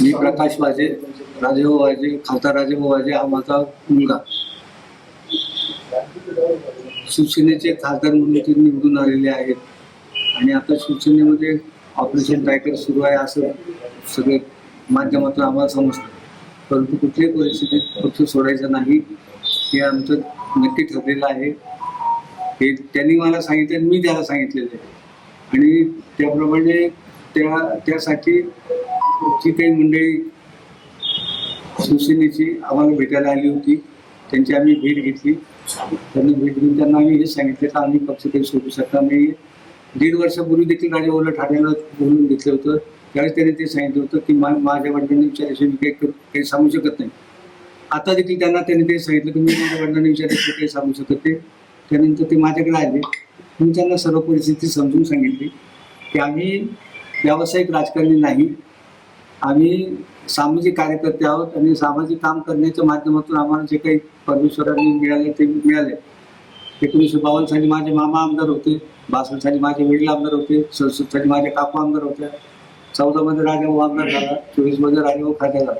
मी प्रकाश वाजे, राजेभाऊ वाजे, खासदार राजेभाऊ वाजे हा माझा मुलगा. शिवसेनेचे खासदार म्हणून ते निवडून आलेले आहेत आणि आता शिवसेनेमध्ये ऑपरेशन टायगर सुरू आहे असं सगळे माध्यमातून आम्हाला समजतं. परंतु कुठल्याही परिस्थितीत पक्ष सोडायचा नाही हे आमचं नक्की ठरलेलं आहे. हे त्यांनी मला सांगितलं आणि मी त्याला सांगितलेलं आहे आणि त्याप्रमाणे त्यासाठी जी काही मंडळी शिवसेनेची आम्हाला भेटायला आली होती त्यांची आम्ही भेट घेतली. त्यांनी भेट घेऊन त्यांना आम्ही हे सांगितलं की आम्ही पक्ष काही सोडू शकणार नाही. 1.5 वर्षापूर्वी देखील राजेभाऊला ठाण्याला बोलून घेतलं होतं. त्यावेळेस त्यांनी ते सांगितलं होतं की माझ्या वडिलांनी विचारल्याशिवाय मी काही सांगू शकत नाही. आता देखील त्यांनी ते सांगितलं की मी माझ्या वडिलांनी विचारल्याशिवाय काही सांगू शकत नाही. त्यानंतर ते माझ्याकडे आले. मी त्यांना सर्व परिस्थिती समजून सांगितली की आम्ही व्यावसायिक राजकारणी नाही, आम्ही सामाजिक कार्यकर्ते आहोत आणि सामाजिक काम करण्याच्या माध्यमातून आम्हाला जे काही परमेश्वरांनी मिळाले ते मिळाले. 1952 साली माझे मामा आमदार होते, 62 साली माझे वडील आमदार होते, 67 साली माझे काकू आमदार होत्या, 14 मध्ये राजेभाऊ आमदार झाला, 24 मध्ये राजेभाऊ खासदार झाला.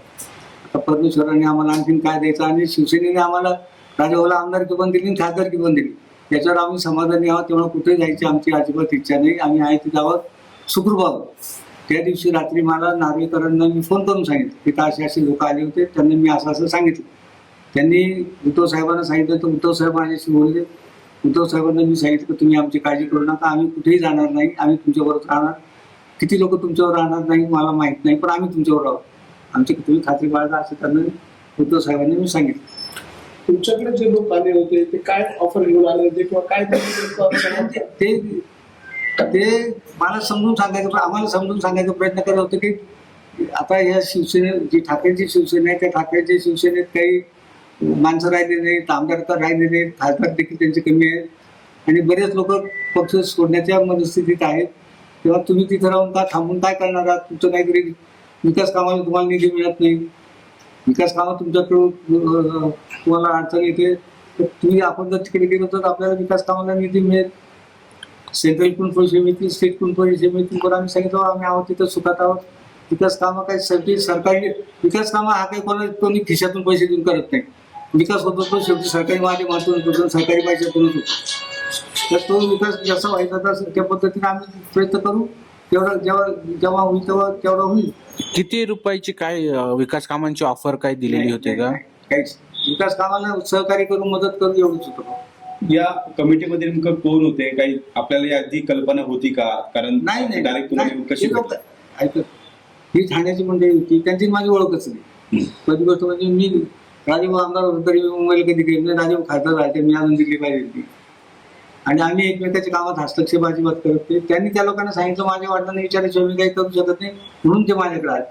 आता परमेश्वरांनी आम्हाला आणखीन काय द्यायचं आणि शिवसेनेने आम्हाला राजेभाऊला आमदारकी पण दिली आणि खासदारकी पण दिली. त्याच्यावर आम्ही समाधानी आहोत. तेव्हा कुठे जायची आमची अजिबात इच्छा नाही. आम्ही आहे तिथं आहोत, सुखरूप आहोत. त्या दिवशी रात्री मला नार्वेकरांना मी फोन करून सांगितलं की असे लोक आले होते, त्यांनी मी असं सांगितलं. त्यांनी उद्धव साहेबांना सांगितलं तर उद्धव साहेब माझ्याशी बोलले. उद्धव साहेबांना मी सांगितलं की तुम्ही आमची काळजी करू नका, आम्ही कुठेही जाणार नाही, आम्ही तुमच्याबरोबर राहणार. किती लोक तुमच्यावर राहणार नाही मला माहित नाही, पण आम्ही तुमच्यावर आहोत. आमची तुम्ही खात्री बाळगा असं त्यांना उद्धव साहेबांनी मी सांगितलं. तुमच्याकडे जे लोक आले होते ते काय ऑफर घेऊन आले होते किंवा काय ते मला समजून सांगायचं, आम्हाला समजून सांगायचा प्रयत्न करत होते की आता या शिवसेने जी ठाकरेंची शिवसेना आहे त्या ठाकरेंच्या शिवसेनेत काही माणसं राहिले नाहीत, आमदार तर राहिले नाहीत, खासदार देखील त्यांचे कमी आहेत आणि बरेच लोक पक्ष सोडण्याच्या मनस्थितीत आहेत. तेव्हा तुम्ही तिथं राहून का थांबून काय करणार आहात? तुमचं काहीतरी विकास कामाला तुम्हाला निधी मिळत नाही, विकास कामं तुमच्याकडून तुम्हाला अडचण येते, तर तुम्ही आपण जर तिकडे गेलो तर आपल्याला विकास कामाला निधी मिळेल, सेंट्रलकडून पैसे मिळतील, स्टेटकडून पैसे मिळतील. पण आम्ही सांगितलं आम्ही आहोत तिथं सुखात आहोत. विकास कामं काही सरकारी विकास कामं हा काही कोणी खिशातून पैसे देऊन करत नाही. विकास होतो तो शेवटी सरकारी माध्यमातून होतो, सरकारी पैशातूनच होतो. तर तो विकास जसा व्हायचा तसा त्या पद्धतीने आम्ही प्रयत्न करू. तेवढं जेव्हा होईल तेवढं होईल. किती रुपयाची काय विकास कामांची ऑफर काय दिलेली होती का? काहीच विकास कामाला सहकार्य करू, मदत करू एवढंच होतं. या कमिटीमध्ये नेमकं कोण होते? काही आपल्याला याची कल्पना होती का? कारण नाही डायरेक्ट तुम्हाला कशी ऐकत ही ठाण्याची मंडळी होती, त्यांची माझी ओळखच नाही. पहिली गोष्ट म्हणजे मी राजेभाऊ आमदार होतो तरी मी मुंबईला कधी गेलो नाही, राजेभाऊ खासदार राहते, मी अजून दिल्ली पाहिजे होती आणि आम्ही एकमेकाच्या कामात हस्तक्षेप अजिबात करत नाही. त्यांनी त्या लोकांना सांगितलं माझ्या वडिलांना विचारायचं मी काही करू शकत नाही म्हणून ते माझ्याकडे आले.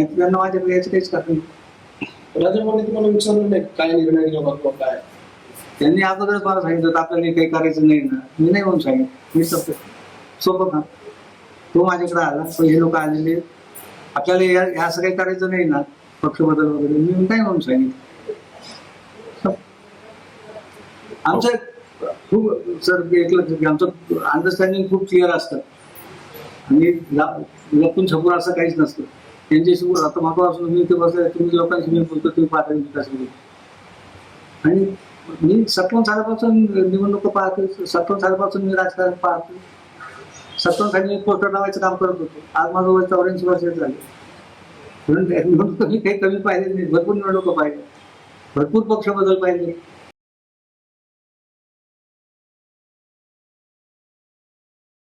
त्यांना माझ्याकडे यायचं काहीच कारण नाही. राजेभाऊने तुम्हाला विचारलं नाही काय निर्णय घेऊ किंवा काय? त्यांनी अगोदरच मला सांगितलं आपल्याला काही करायचं नाही ना. मी नाही म्हणून सांगितलं, मी सोपं का तो माझ्याकडे आला, हे लोक आलेले आपल्याला असं काही करायचं नाही ना, पक्ष बदल वगैरे, मी काय म्हणून सांगितलं. आमचं खूप सर एक लक्ष की आमचं अंडरस्टँडिंग खूप क्लिअर असतं आणि लपून छपून असं काहीच नसतं. त्यांच्याशी आता महत्वाचं मी ते बसलं तुम्ही लोकांशी मी बोलतो तुम्ही पाहता विकास आणि मी 57 सालापासून निवडणूक पाहतो, 57 सालापासून मी राजकारण पाहतो. 57 साली मी पोस्टर लावायचं काम करत होतो. आज माझं वय 84 वर्ष झाले. म्हणून निवडणूक मी काही कमी पाहिले नाही, भरपूर निवडणूक पाहिले, भरपूर पक्ष बदल पाहिले.